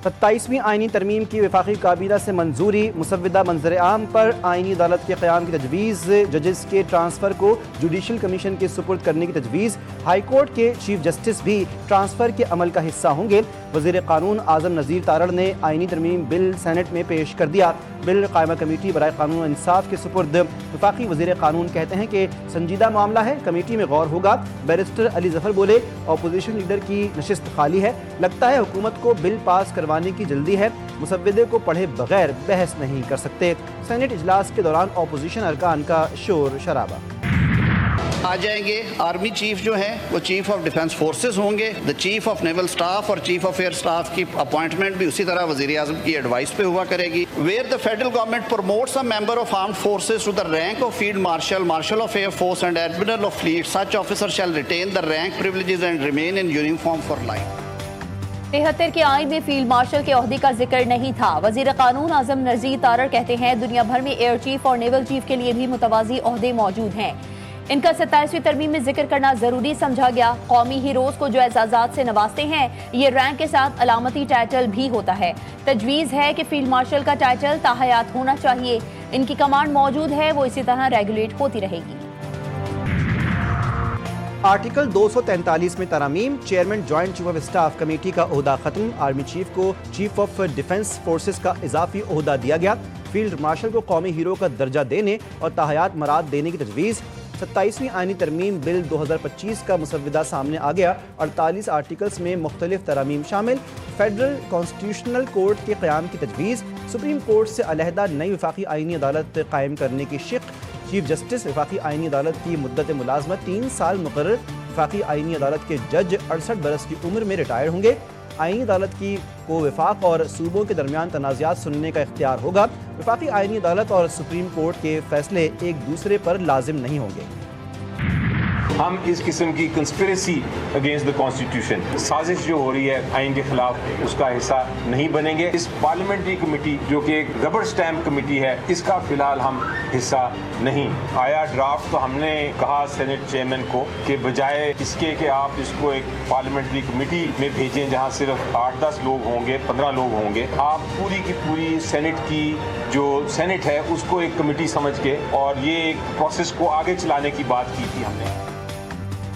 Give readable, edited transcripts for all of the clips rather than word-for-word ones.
27ویں آئینی ترمیم کی وفاقی کابینہ سے منظوری، مسودہ منظر عام پر آئینی عدالت کے قیام کی تجویز، ججز کے ٹرانسفر کو جوڈیشل کمیشن کے سپرد کرنے کی تجویز، ہائی کورٹ کے چیف جسٹس بھی ٹرانسفر کے عمل کا حصہ ہوں گے۔ وزیر قانون اعظم نذیر تارڑ نے آئینی ترمیم بل سینٹ میں پیش کر دیا۔ بل قائمہ کمیٹی برائے قانون و انصاف کے سپرد۔ وفاقی وزیر قانون کہتے ہیں کہ سنجیدہ معاملہ ہے، کمیٹی میں غور ہوگا۔ بیرسٹر علی ظفر بولے، اپوزیشن لیڈر کی نشست خالی ہے، لگتا ہے حکومت کو بل پاس کروانے کی جلدی ہے، مسودے کو پڑھے بغیر بحث نہیں کر سکتے۔ سینٹ اجلاس کے دوران اپوزیشن ارکان کا شور شرابہ۔ آ جائیں گے آرمی چیف جو ہیں وہ چیف آف ڈیفنس فورسز ہوں گے، چیف آف نیول سٹاف اور چیف آف ایئر سٹاف کی اپوائنٹمنٹ بھی اسی طرح وزیر اعظم کی ایڈوائس پہ ہوا کرے گی۔ Where the federal government promotes a member of armed forces to the rank of field marshal, marshal of air force and admiral of fleet, such officer shall retain the rank privileges and remain in uniform for life. 73 کے آئین میں field marshal K عہدے کا ذکر نہیں تھا۔ وزیر قانون اعظم نذیر تارڑ کہتے ہیں دنیا بھر میں ایئر چیف اور نیول چیف کے لیے بھی متوازی عہدے موجود ہیں، ان کا 27ویں ترمیم میں ذکر کرنا ضروری سمجھا گیا۔ قومی ہیروز کو جو اعزازات سے نوازتے ہیں یہ رینک کے ساتھ علامتی ٹائٹل بھی ہوتا ہے۔ تجویز ہے کہ فیلڈ مارشل کا ٹائٹل تاحیات ہونا چاہیے، ان کی کمانڈ موجود ہے، وہ اسی طرح ریگولیٹ ہوتی رہے گی۔ آرٹیکل 243 میں ترامیم، chairman joint chief of staff committee کا عہدہ ختم، آرمی چیف کو چیف آف ڈیفنس فورسز کا اضافی عہدہ دیا گیا، فیلڈ مارشل کو قومی ہیرو کا درجہ دینے اور تاحیات مراد دینے کی تجویز۔ 27ویں آئینی ترمیم بل 2025 کا مسودہ سامنے آ گیا، 48 آرٹیکلز میں مختلف ترامیم شامل، فیڈرل کانسٹیٹیوشنل کورٹ کے قیام کی تجویز، سپریم کورٹ سے علیحدہ نئی وفاقی آئینی عدالت قائم کرنے کی شق، چیف جسٹس وفاقی آئینی عدالت کی مدت ملازمت 3 سال مقرر، وفاقی آئینی عدالت کے جج 68 برس کی عمر میں ریٹائر ہوں گے، آئینی عدالت کو وفاق اور صوبوں کے درمیان تنازعات سننے کا اختیار ہوگا، وفاقی آئینی عدالت اور سپریم کورٹ کے فیصلے ایک دوسرے پر لازم نہیں ہوں گے۔ ہم اس قسم کی کنسپریسی اگینسٹ دا کانسٹیٹیوشن، سازش جو ہو رہی ہے آئین کے خلاف، اس کا حصہ نہیں بنیں گے۔ اس پارلیمنٹری کمیٹی جو کہ ایک ربر سٹیمپ کمیٹی ہے، اس کا فی الحال ہم حصہ نہیں۔ آیا ڈرافٹ تو ہم نے کہا سینٹ چیئرمین کو کہ بجائے اس کے کہ آپ اس کو ایک پارلیمنٹری کمیٹی میں بھیجیں جہاں صرف 8-10 لوگ ہوں گے، 15 لوگ ہوں گے، آپ پوری کی پوری سینٹ کی جو سینٹ ہے اس کو ایک کمیٹی سمجھ کے اور یہ ایک پروسیس کو آگے چلانے کی بات کی تھی ہم نے۔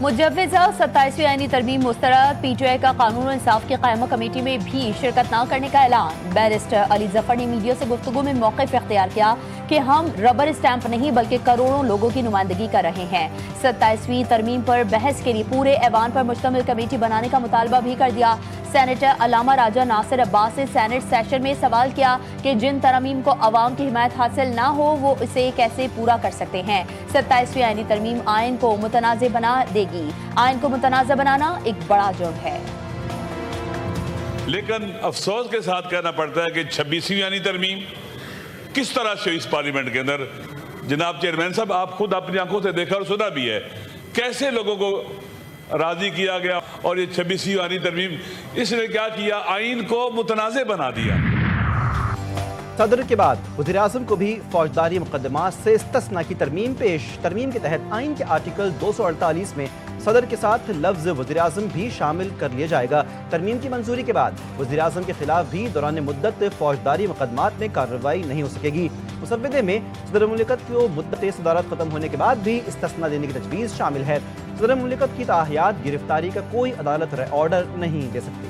مجوزہ 27ویں آئینی ترمیم مسترد، پی ٹی آئی کا قانون و انصاف کی قائمہ کمیٹی میں بھی شرکت نہ کرنے کا اعلان۔ بیرسٹر علی ظفر نے میڈیا سے گفتگو میں موقف اختیار کیا کہ ہم ربر اسٹیمپ نہیں بلکہ کروڑوں لوگوں کی نمائندگی کر رہے ہیں۔ 27ویں ترمیم پر بحث کے لیے پورے ایوان پر مشتمل کمیٹی بنانے کا مطالبہ بھی کر دیا۔ سینیٹر علامہ راجہ ناصر عباس نے سینٹ سیشن میں سوال کیا کہ جن ترامیم کو عوام کی حمایت حاصل نہ ہو وہ اسے کیسے پورا کر سکتے ہیں۔ 27ویں آئینی ترمیم آئین کو متنازع بنا دے گی۔ آئین کو متنازع بنانا ایک بڑا جرم ہے۔ لیکن افسوس کے ساتھ کہنا پڑتا ہے کہ 26ویں آئینی ترمیم کس طرح سے اس پارلیمنٹ کے اندر، جناب چیئرمین صاحب آپ خود اپنی آنکھوں سے دیکھا اور سنا بھی ہے، کیسے لوگوں کو راضی کیا گیا، اور یہ 26ویں آئینی ترمیم اس نے کیا کیا، آئین کو متنازع بنا دیا۔ صدر کے بعد وزیر اعظم کو بھی فوجداری مقدمات سے استثناء کی ترمیم پیش۔ ترمیم کے تحت آئین کے آرٹیکل 248 میں صدر کے ساتھ لفظ وزیر اعظم بھی شامل کر لیا جائے گا۔ ترمیم کی منظوری کے بعد وزیر اعظم کے خلاف بھی دوران مدت فوجداری مقدمات میں کارروائی نہیں ہو سکے گی۔ مسودے میں صدر مملکت کو مدت صدارت ختم ہونے کے بعد بھی استثناء دینے کی تجویز شامل ہے۔ صدر مملکت کی تاحیات گرفتاری کا کوئی عدالت آرڈر نہیں دے سکتی۔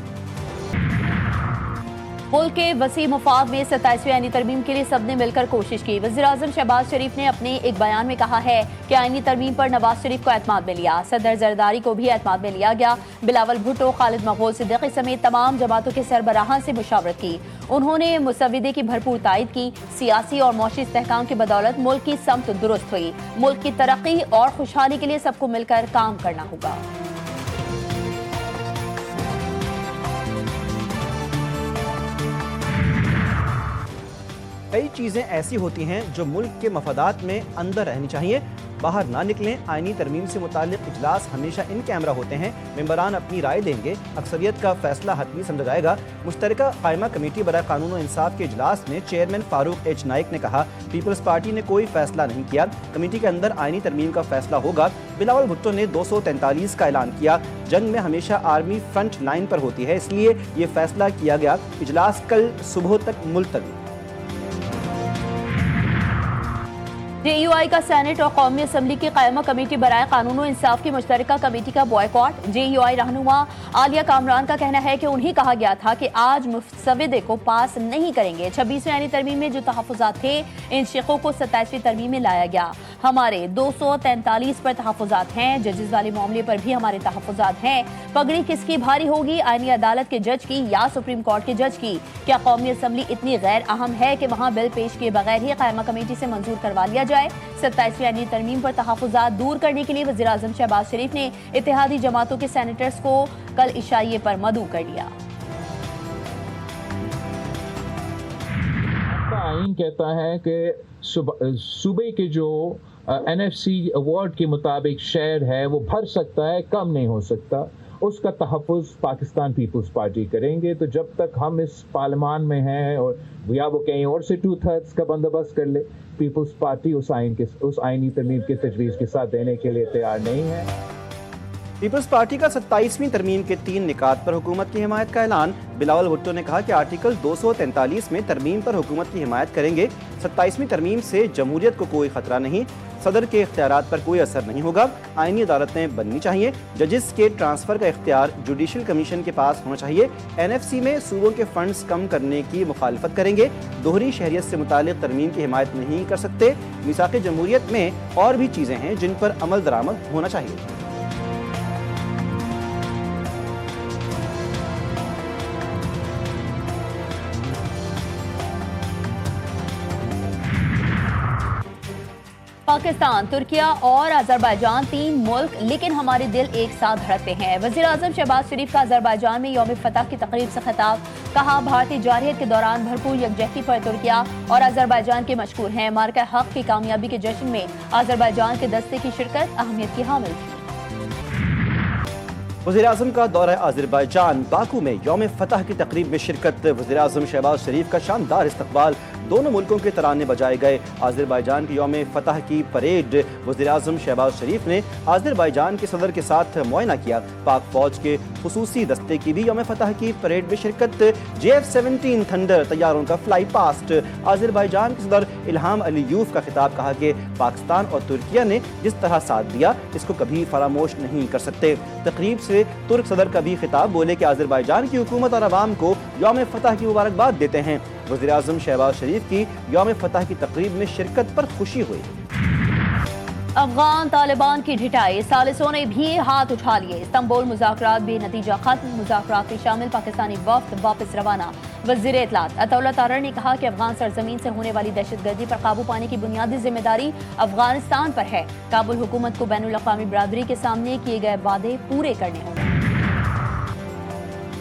ملک کے وسیع مفاد میں 27ویں آئینی ترمیم کے لیے سب نے مل کر کوشش کی۔ وزیر اعظم شہباز شریف نے اپنے ایک بیان میں کہا ہے کہ آئینی ترمیم پر نواز شریف کو اعتماد میں لیا، صدر زرداری کو بھی اعتماد میں لیا گیا، بلاول بھٹو، خالد مقبول صدیقی سمیت تمام جماعتوں کے سربراہان سے مشاورت کی۔ انہوں نے مسودے کی بھرپور تائید کی۔ سیاسی اور معاشی استحکام کی بدولت ملک کی سمت درست ہوئی۔ ملک کی ترقی اور خوشحالی کے لیے سب کو مل کر کام کرنا ہوگا۔ کئی چیزیں ایسی ہوتی ہیں جو ملک کے مفادات میں اندر رہنی چاہیے، باہر نہ نکلیں. آئینی ترمیم سے متعلق اجلاس ہمیشہ ان کیمرہ ہوتے ہیں. ممبران اپنی رائے دیں گے. اکثریت کا فیصلہ حتمی سمجھا جائے گا. مشترکہ قائمہ کمیٹی برائے قانون و انصاف کے اجلاس میں چیئرمین فاروق ایچ نائک نے کہا پیپلز پارٹی نے کوئی فیصلہ نہیں کیا. کمیٹی کے اندر آئینی ترمیم کا فیصلہ ہوگا. بلاول بھٹو نے 243 کا اعلان کیا. جنگ میں ہمیشہ آرمی فرنٹ لائن پر ہوتی ہے, اس لیے یہ فیصلہ کیا گیا. اجلاس کل صبح تک ملتوی. جے یو آئی کا سینٹ اور قومی اسمبلی کی قائمہ کمیٹی برائے قانون و انصاف کی مشترکہ کمیٹی کا بوائکاٹ. جے یو آئی رہنما عالیہ کامران کا کہنا ہے کہ انہیں کہا گیا تھا کہ آج مسودے کو پاس نہیں کریں گے. 26ویں آئینی ترمیم میں جو تحفظات تھے ان شقوں کو 27ویں ترمیم میں لایا گیا. ہمارے 243 پر تحفظات ہیں. ججز والے معاملے پر بھی ہمارے تحفظات ہیں. پگڑی کس کی بھاری ہوگی, آئینی عدالت کے جج کی یا سپریم کورٹ کے جج کی؟ کیا قومی اسمبلی اتنی غیر اہم ہے کہ وہاں بل پیش کیے بغیر ہی قائمہ کمیٹی سے منظور کروا لیا جائے؟ 27ویں آئینی ترمیم پر تحفظات دور کرنے کے لیے وزیر اعظم شہباز شریف نے اتحادی جماعتوں کے سینیٹرز کو کل عشائیے پر مدعو کر لیا. آئین کہتا ہے کہ صوبے کے جو این ایف سی ایوارڈ کے مطابق شیئر ہے وہ بھر سکتا ہے, کم نہیں ہو سکتا. اس کا تحفظ پاکستان پیپلز پارٹی کریں گے. تو جب تک ہم اس پارلیمان میں ہیں اور یا وہ کہیں اور سے 2/3 کا بندوبست کر لے, پیپلز پارٹی اس آئینی ترمیم کی تجویز کے ساتھ دینے کے لیے تیار نہیں ہے. پیپلز پارٹی کا 27ویں ترمیم کے 3 نکات پر حکومت کی حمایت کا اعلان. بلاول بھٹو نے کہا کہ آرٹیکل 243 میں ترمیم پر حکومت کی حمایت کریں گے. 27ویں ترمیم سے جمہوریت کو کوئی خطرہ نہیں. صدر کے اختیارات پر کوئی اثر نہیں ہوگا. آئینی عدالتیں بننی چاہیے. ججز کے ٹرانسفر کا اختیار جوڈیشل کمیشن کے پاس ہونا چاہیے. این ایف سی میں صوبوں کے فنڈز کم کرنے کی مخالفت کریں گے. دوہری شہریت سے متعلق ترمیم کی حمایت نہیں کر سکتے. میثاق جمہوریت میں اور بھی چیزیں ہیں جن پر عمل درآمد ہونا چاہیے. پاکستان، ترکیہ اور آذربائیجان 3 ملک لیکن ہمارے دل ایک ساتھ دھڑکتے ہیں. وزیر اعظم شہباز شریف کا آذربائیجان میں یوم فتح کی تقریب سے خطاب. کہا بھارتی جارحیت کے دوران بھرپور یکجہتی پر ترکیہ اور آذربائیجان کے مشکور ہیں. مارکہ حق کی کامیابی کے جشن میں آذربائیجان کے دستے کی شرکت اہمیت کی حامل تھی. وزیر اعظم کا دورہ آذربائیجان، باکو میں یوم فتح کی تقریب میں شرکت. وزیر اعظم شہباز شریف کا شاندار استقبال. دونوں ملکوں کے ترانے بجائے گئے. آذربائیجان کی یوم فتح کی پریڈ وزیر اعظم شہباز شریف نے آذربائیجان کے صدر کے ساتھ معائنہ کیا. پاک فوج کے خصوصی دستے کی بھی یوم فتح کی پریڈ میں شرکت. JF-17 تھنڈر طیاروں کا فلائی پاسٹ. آذربائیجان کے صدر الہام علیوف کا خطاب. کہا کہ پاکستان اور ترکیہ نے جس طرح ساتھ دیا اس کو کبھی فراموش نہیں کر سکتے. تقریب سے ترک صدر کا بھی خطاب. بولے کہ آذربائیجان کی حکومت اور عوام کو یوم فتح کی مبارکباد دیتے ہیں. وزیر اعظم شہباز شریف کی یوم فتح کی تقریب میں شرکت پر خوشی ہوئی. افغان طالبان کی ڈھٹائی، ثالثوں نے بھی ہاتھ اٹھا لیے. استنبول مذاکرات بے نتیجہ ختم. مذاکرات میں شامل پاکستانی وفد واپس روانہ. وزیر اطلاعات عطا اللہ طاہر نے کہا کہ افغان سرزمین سے ہونے والی دہشت گردی پر قابو پانے کی بنیادی ذمہ داری افغانستان پر ہے. کابل حکومت کو بین الاقوامی برادری کے سامنے کیے گئے وعدے پورے کرنے ہوں گے.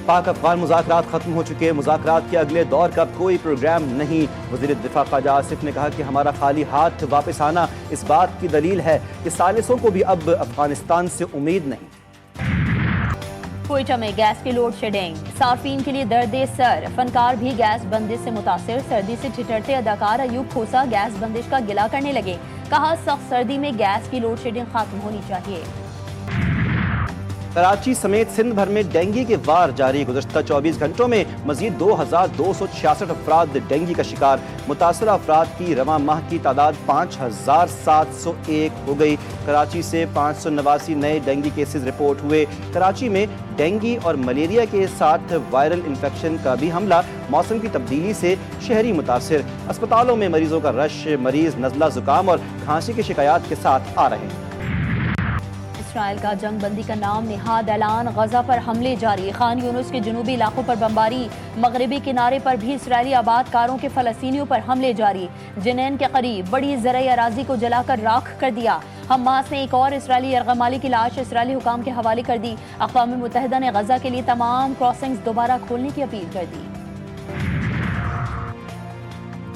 پاک افغان مذاکرات ختم ہو چکے. مذاکرات کے اگلے دور کا کوئی پروگرام نہیں. وزیر دفاع خواجہ آصف نے کہا کہ ہمارا خالی ہاتھ واپس آنا اس بات کی دلیل ہے کہ ثالثوں کو بھی اب افغانستان سے امید نہیں. کوئٹہ میں گیس کی لوڈ شیڈنگ، صارفین کے لیے درد سر. فنکار بھی گیس بندش سے متاثر. سردی سے ٹھٹرتے اداکار ایوب کھوسا گیس بندش کا گلہ کرنے لگے. کہا سخت سردی میں گیس کی لوڈ شیڈنگ ختم ہونی چاہیے. کراچی سمیت سندھ بھر میں ڈینگی کے وار جاری. گزشتہ 24 گھنٹوں میں مزید 2266 افراد ڈینگی کا شکار. متاثرہ افراد کی رواں ماہ کی تعداد 5701 ہو گئی. کراچی سے 589 نئے ڈینگی کیسز رپورٹ ہوئے. کراچی میں ڈینگی اور ملیریا کے ساتھ وائرل انفیکشن کا بھی حملہ. موسم کی تبدیلی سے شہری متاثر. اسپتالوں میں مریضوں کا رش. مریض نزلہ زکام اور کھانسی کی شکایات کے ساتھ آ رہے ہیں. اسرائیل کا جنگ بندی کا نام نہاد اعلان. غزہ پر حملے جاری. خان یونس کے جنوبی علاقوں پر بمباری. مغربی کنارے پر بھی اسرائیلی آباد کاروں کے فلسطینیوں پر حملے جاری. جنین کے قریب بڑی زرعی اراضی کو جلا کر راکھ کر دیا. حماس نے ایک اور اسرائیلی یرغمالی کی لاش اسرائیلی حکام کے حوالے کر دی. اقوام متحدہ نے غزہ کے لیے تمام کراسنگز دوبارہ کھولنے کی اپیل کر دی.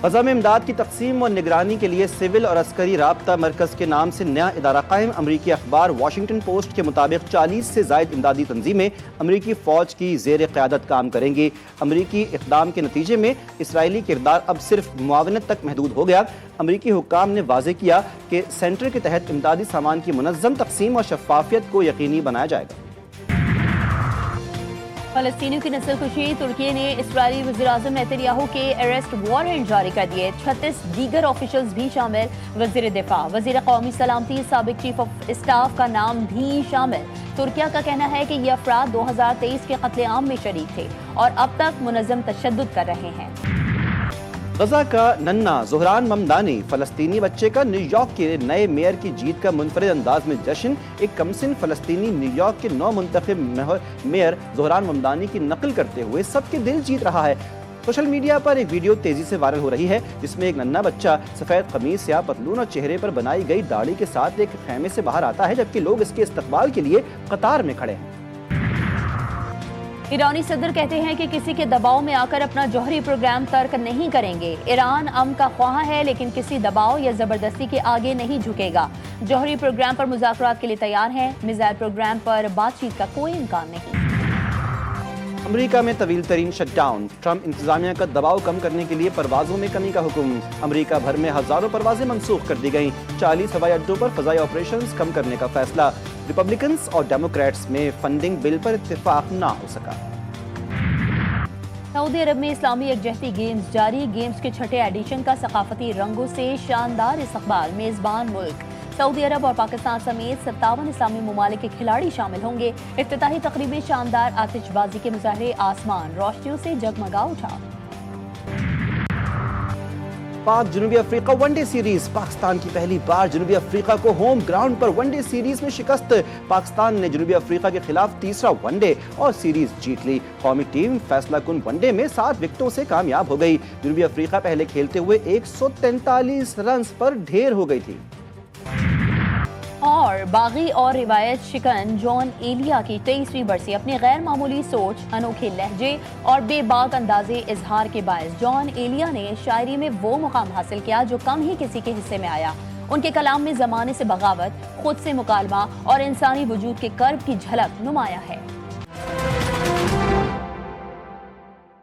غزہ میں امداد کی تقسیم اور نگرانی کے لیے سول اور عسکری رابطہ مرکز کے نام سے نیا ادارہ قائم۔ امریکی اخبار واشنگٹن پوسٹ کے مطابق 40 سے زائد امدادی تنظیمیں امریکی فوج کی زیر قیادت کام کریں گی۔ امریکی اقدام کے نتیجے میں اسرائیلی کردار اب صرف معاونت تک محدود ہو گیا۔ امریکی حکام نے واضح کیا کہ سینٹر کے تحت امدادی سامان کی منظم تقسیم اور شفافیت کو یقینی بنایا جائے گا۔ فلسطینیوں کی نسل کشی، ترکی نے اسرائیلی وزیراعظم نیتن کے اریسٹ وارنٹ جاری کر دیے، 36 دیگر آفیشلز بھی شامل۔ وزیر دفاع، وزیر قومی سلامتی، سابق چیف آف اسٹاف کا نام بھی شامل۔ ترکیہ کا کہنا ہے کہ یہ افراد 2023 کے قتل عام میں شریک تھے اور اب تک منظم تشدد کر رہے ہیں۔ غزہ کا ننھا زہران ممدانی، فلسطینی بچے کا نیو یارک کے نئے میئر کی جیت کا منفرد انداز میں جشن۔ ایک کمسن فلسطینی نیو یارک کے نو منتخب میئر زہران ممدانی کی نقل کرتے ہوئے سب کے دل جیت رہا ہے۔ سوشل میڈیا پر ایک ویڈیو تیزی سے وائرل ہو رہی ہے جس میں ایک ننھا بچہ سفید قمیص، سیاہ پتلون اور چہرے پر بنائی گئی داڑھی کے ساتھ ایک خیمے سے باہر آتا ہے، جبکہ لوگ اس کے استقبال کے لیے قطار میں کھڑے ہیں۔ ایرانی صدر کہتے ہیں کہ کسی کے دباؤ میں آ کر اپنا جوہری پروگرام ترک نہیں کریں گے۔ ایران امن کا خواہاں ہے لیکن کسی دباؤ یا زبردستی کے آگے نہیں جھکے گا۔ جوہری پروگرام پر مذاکرات کے لیے تیار ہیں، میزائل پروگرام پر بات چیت کا کوئی امکان نہیں۔ امریکہ میں طویل ترین شٹ ڈاؤن، ٹرمپ انتظامیہ کا دباؤ کم کرنے کے لیے پروازوں میں کمی کا حکم۔ امریکہ بھر میں ہزاروں پروازیں منسوخ کر دی گئیں، 40 ہوائی اڈوں پر فضائی آپریشنز کم کرنے کا فیصلہ۔ ریپبلکنز اور ڈیموکریٹس میں فنڈنگ بل پر اتفاق نہ ہو سکا۔ سعودی عرب میں اسلامی یکجہتی گیمز جاری، گیمز کے چھٹے ایڈیشن کا ثقافتی رنگوں سے شاندار استقبال۔ میزبان ملک سعودی عرب اور پاکستان سمیت 57 اسلامی ممالک کے کھلاڑی شامل ہوں گے۔ افتتاحی تقریب میں شاندار آتش بازی کے مظاہرے، آسمان روشنیوں سے جگمگا اٹھا۔ پاک جنوبی افریقہ ون ڈے سیریز، پاکستان کی پہلی بار جنوبی افریقہ کو ہوم گراؤنڈ پر ون ڈے سیریز میں شکست۔ پاکستان نے جنوبی افریقہ کے خلاف تیسرا ون ڈے اور سیریز جیت لی۔ قومی ٹیم فیصلہ کن ون ڈے میں 7 وکٹوں سے کامیاب ہو گئی۔ جنوبی افریقہ پہلے کھیلتے ہوئے 143 رنز پر ڈھیر ہو گئی تھی۔ اور باغی اور روایت شکن جان ایلیا کی 23ویں برسی اپنی غیر معمولی سوچ، انوکھے لہجے اور بے باک انداز اظہار کے باعث جان ایلیا نے شاعری میں وہ مقام حاصل کیا جو کم ہی کسی کے حصے میں آیا۔ ان کے کلام میں زمانے سے بغاوت، خود سے مکالمہ اور انسانی وجود کے کرب کی جھلک نمایاں ہے۔